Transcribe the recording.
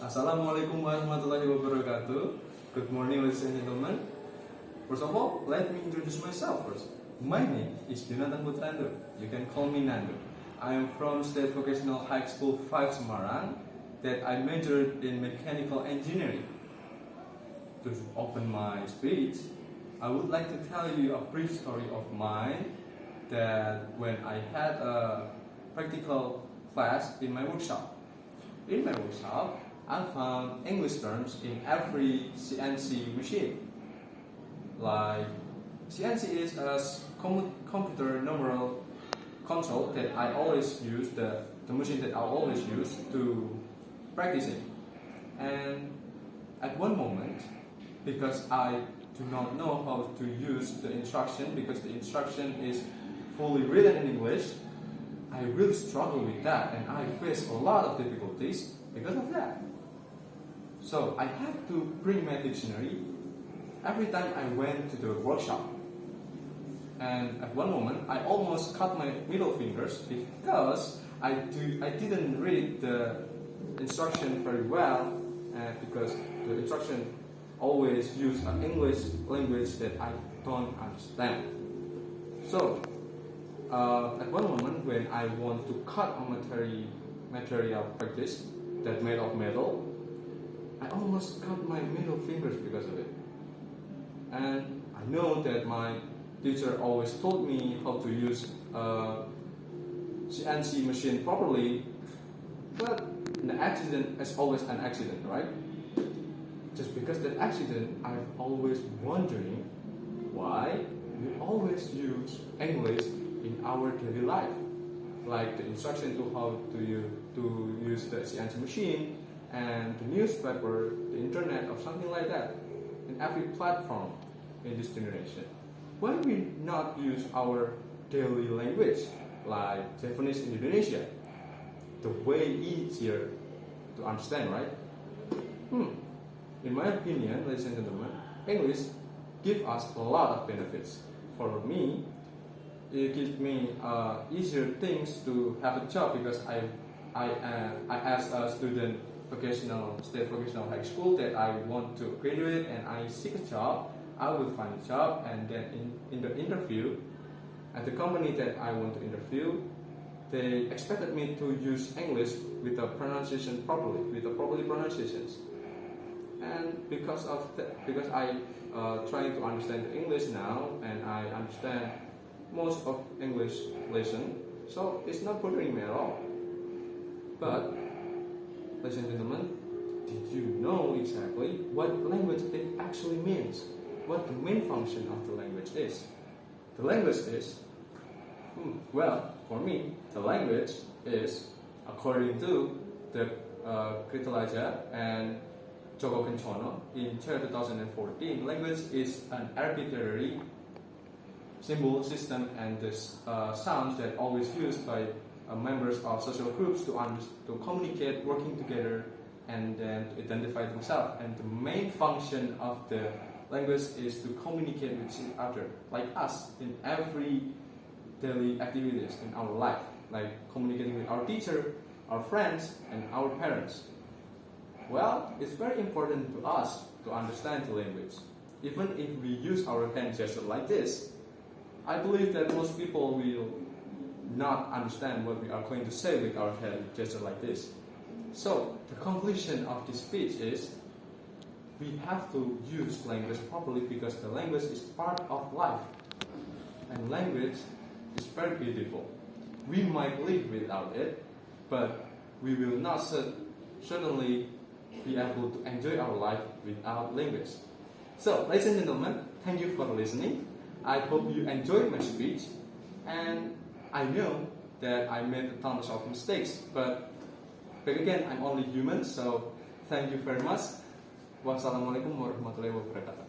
Assalamualaikum warahmatullahi wabarakatuh. Good morning, ladies and gentlemen. First of all, let me introduce myself first. My name is Yonathan Putrando. You can call me Nando. I am from State Vocational High School 5 Semarang that I majored in mechanical engineering. To open my speech, I would like to tell you a brief story of mine that when I had a practical class in my workshop. In my workshop, I found English terms in every CNC machine. Like CNC is a computer numeral console that I always use, the machine that I always use to practicing. And at one moment, because I do not know how to use the instruction, because the instruction is fully written in English, I really struggle with that and I face a lot of difficulties because of that. So I had to bring my dictionary every time I went to the workshop. And at one moment, I almost cut my middle fingers because I didn't read the instruction very well, because the instruction always use an English language that I don't understand. So at one moment when I want to cut a material practice that made of metal, I almost cut my middle fingers because of it. And I know that my teacher always told me how to use a CNC machine properly, but an accident is always an accident, right? Just because that accident, I'm always wondering why we always use English in our daily life, like the instruction to how to use the CNC machine and the newspaper, the internet, or something like that, in every platform in this generation. Why we not use our daily language, like Japanese in Indonesia? The way easier to understand, right? In my opinion, ladies and gentlemen, English gives us a lot of benefits. For me, it gives me easier things to have a job because I as a student state vocational high school that I want to graduate and I seek a job, I will find a job, and then in the interview at the company that I want to interview, they expected me to use English with the pronunciation properly, with the properly pronunciations. And because I trying to understand the English now and I understand most of English lesson, so it's not bothering me at all. But ladies and gentlemen, did you know exactly what language it actually means? What the main function of the language is? The language is, well, for me, the language is, according to the Kritalaja and Joko Kencono in 2014, language is an arbitrary symbol system and the sounds that always used by members of social groups to communicate, working together, and then to identify themselves. And the main function of the language is to communicate with each other, like us, in every daily activities in our life, like communicating with our teacher, our friends, and our parents. Well, it's very important to us to understand the language. Even if we use our hand gesture like this, I believe that most people will not understand what we are going to say with our hand gesture like this. So, the conclusion of this speech is, we have to use language properly because the language is part of life. And language is very beautiful. We might live without it, but we will not certainly be able to enjoy our life without language. So, ladies and gentlemen, thank you for listening. I hope you enjoyed my speech, and I know that I made tons of mistakes, but again, I'm only human, so thank you very much. Wassalamualaikum warahmatullahi wabarakatuh.